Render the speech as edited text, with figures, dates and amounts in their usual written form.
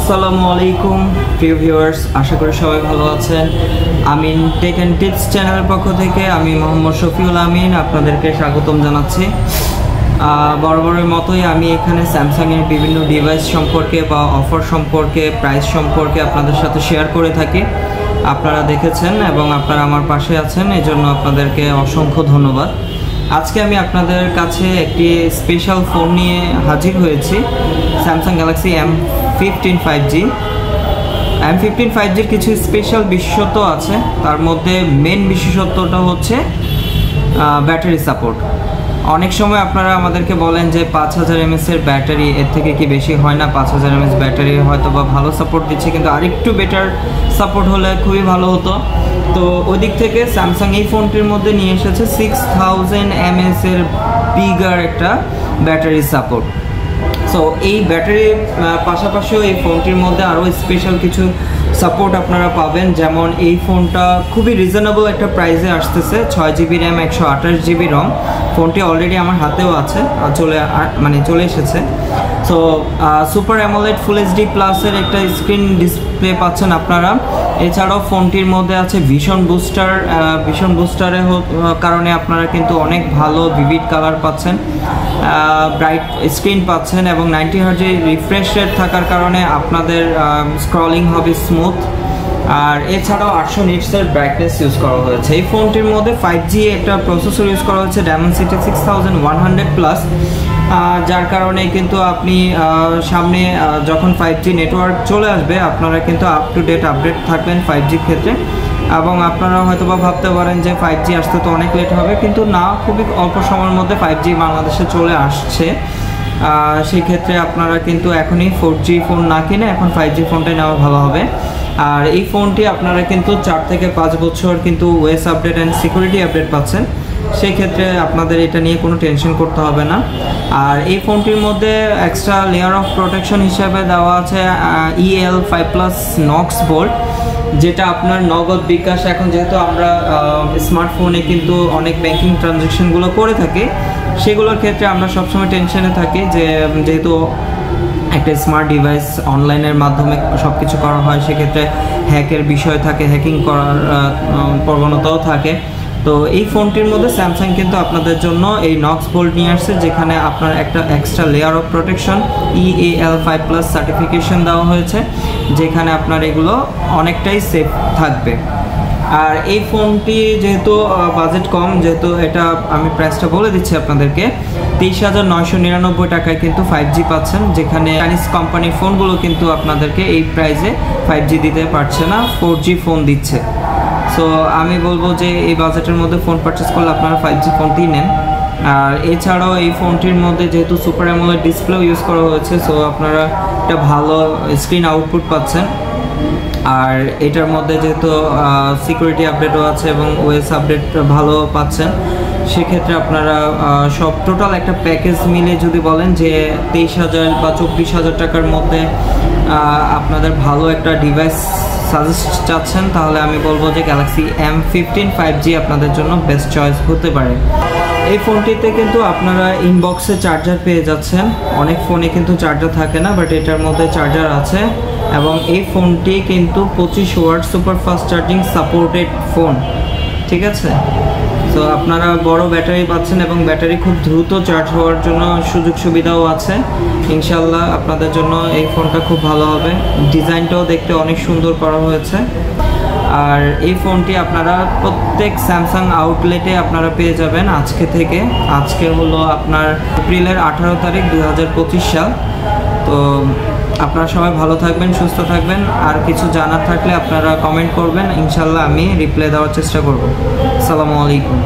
আসসালামু আলাইকুম প্রিয় ভিউয়ার্স, আশা করি সবাই ভালো আছেন। আমিন টেক অ্যান্ড টিপস চ্যানেলের পক্ষ থেকে আমি মোহাম্মদ শফিউল আমিন আপনাদেরকে স্বাগতম জানাচ্ছি। বরাবরের মতোই আমি এখানে স্যামসাংয়ের বিভিন্ন ডিভাইস সম্পর্কে বা অফার সম্পর্কে, প্রাইস সম্পর্কে আপনাদের সাথে শেয়ার করে থাকি। আপনারা দেখেছেন এবং আপনারা আমার পাশে আছেন, এজন্য আপনাদেরকে অসংখ্য ধন্যবাদ। আজকে আমি আপনাদের কাছে একটি স্পেশাল ফোন নিয়ে হাজির হয়েছি, Samsung Galaxy M15 5G। M15 5Gর কিছু স্পেশাল বিশেষত্ব আছে, তার মধ্যে মেন বিশেষত্বটা হচ্ছে ব্যাটারি সাপোর্ট। অনেক সময় আপনারা আমাদেরকে বলেন যে 5000 mAh এর ব্যাটারি, এর থেকে কি বেশি হয় না? 5000 mAh ব্যাটারি হয়তো বা ভালো সাপোর্ট দিচ্ছে, কিন্তু আরেকটু বেটার সাপোর্ট হলে খুবই ভালো হতো। তো ওই দিক থেকে স্যামসাং এই ফোনটির মধ্যে নিয়ে এসেছে 6000 mAh এর বিগার একটা ব্যাটারি সাপোর্ট। সো এই ব্যাটারির পাশাপাশিও এই ফোনটির মধ্যে আরও স্পেশাল কিছু সাপোর্ট আপনারা পাবেন, যেমন এই ফোনটা খুবই রিজনেবল একটা প্রাইসে আসতেছে। 6GB র্যাম, 128GB রম। ফোনটি অলরেডি আমার হাতেও আছে, চলে এসেছে। So super AMOLED full HD প্লাসের একটা স্ক্রিন ডিসপ্লে পাচ্ছেন আপনারা। এছাড়াও ফোনটির মধ্যে আছে ভিশন বুস্টার। ভিশন বুস্টারের কারণে আপনারা কিন্তু অনেক ভালো ভিভিড কালার পাচ্ছেন, ব্রাইট স্ক্রিন পাচ্ছেন, এবং 90 Hz রিফ্রেশ রেট থাকার কারণে আপনাদের স্ক্রলিং হবে স্মুথ। আর এছাড়াও 800 নিটসের ব্রাইটনেস ইউজ করা হয়েছে। এই ফোনটির মধ্যে 5G একটা প্রসেসর ইউজ করা হয়েছে, Dimensity 6100+, যার কারণে কিন্তু আপনি সামনে যখন 5G নেটওয়ার্ক চলে আসবে আপনারা কিন্তু আপ টু ডেট আপডেট থাকবেন 5Gর ক্ষেত্রে। এবং আপনারা হয়তো বা ভাবতে পারেন যে 5G আসতে তো অনেক লেট হবে, কিন্তু না, খুবই অল্প সময়ের মধ্যে 5G বাংলাদেশে চলে আসছে। সেই ক্ষেত্রে আপনারা কিন্তু এখনই 4G ফোন না কিনে এখন 5G ফোনটাই নেওয়া ভালো হবে। আর এই ফোনটি আপনারা কিন্তু 4 থেকে 5 বছর কিন্তু OS update and security update পাচ্ছেন, সেই ক্ষেত্রে আপনাদের এটা নিয়ে কোনো টেনশন করতে হবে না। আর এই ফোনটির মধ্যে এক্সট্রা লেয়ার অফ প্রোটেকশন হিসাবে দেওয়া আছে EL5+ নক্স বোল্ট, যেটা আপনার নগদ বিকাশ, এখন যেহেতু আমরা স্মার্টফোনে কিন্তু অনেক ব্যাংকিং ট্রানজ্যাকশনগুলো করে থাকি, সেগুলোর ক্ষেত্রে আমরা সবসময় টেনশনে থাকি যে যেহেতু একটা স্মার্ট ডিভাইস অনলাইনের মাধ্যমে সব কিছু করা হয়, সেক্ষেত্রে হ্যাকের বিষয় থাকে, হ্যাকিং করার প্রবণতাও থাকে। তো এই ফোনটির মধ্যে স্যামসাং কিন্তু আপনাদের জন্য এই নক্স বোল্ট নিয়ে আসছে, যেখানে আপনার একটা extra layer of protection EAL5+ certification দেওয়া হয়েছে, যেখানে আপনার এগুলো অনেকটাই সেফ থাকবে। আর এই ফোনটি যেহেতু বাজেট কম, যেহেতু এটা আমি প্রাইসটা বলে দিচ্ছি আপনাদেরকে, 23,999 টাকায় কিন্তু 5G পাচ্ছেন, যেখানে চাইনিজ কোম্পানির ফোনগুলো কিন্তু আপনাদেরকে এই প্রাইসে 5G দিতে পারছে না, 4G ফোন দিচ্ছে। সো আমি বলবো যে এই বাজেটের মধ্যে ফোন পারচেস করলে আপনারা 5G ফোনটি নেন। আর এছাড়াও এই ফোনটির মধ্যে যেহেতু সুপার অ্যামোলেড ডিসপ্লেও ইউজ করা হয়েছে, সো আপনারা একটা ভালো স্ক্রিন আউটপুট পাচ্ছেন। আর এটার মধ্যে যেহেতু সিকিউরিটি আপডেটও আছে এবং ওএস আপডেট ভালো পাচ্ছেন, সেক্ষেত্রে আপনারা সব টোটাল একটা প্যাকেজ মিলে যদি বলেন যে 23,000 বা 24,000 টাকার মধ্যে আপনাদের ভালো একটা ডিভাইস সাজেস্ট চাচ্ছেন, তাহলে আমি বলবো যে গ্যালাক্সি M15 5G আপনাদের জন্য বেস্ট চয়েস হতে পারে। এই ফোনটিতে কিন্তু আপনারা ইনবক্সে চার্জার পেয়ে যাচ্ছেন। অনেক ফোনে কিন্তু চার্জার থাকে না, বাট এটার মধ্যে চার্জার আছে, এবং এই ফোনটি কিন্তু 25 watt super fast charging supported phone, ঠিক আছে? তো আপনারা বড় ব্যাটারি পাচ্ছেন এবং ব্যাটারি খুব দ্রুত চার্জ হওয়ার জন্য সুযোগ সুবিধাও আছে। ইনশাল্লাহ আপনাদের জন্য এই ফোনটা খুব ভালো হবে। ডিজাইনটাও দেখতে অনেক সুন্দর করা হয়েছে। আর এই ফোনটি আপনারা প্রত্যেক স্যামসাং আউটলেটে আপনারা পেয়ে যাবেন আজকে থেকে। আজকে হলো আপনার এপ্রিলের 18 তারিখ 2025 সাল। তো আপনারা সবাই ভালো থাকবেন, সুস্থ থাকবেন। আর কিছু জানার থাকলে আপনারা কমেন্ট করবেন, ইনশাল্লাহ আমি রিপ্লাই দেওয়ার চেষ্টা করব। আসসালামু আলাইকুম।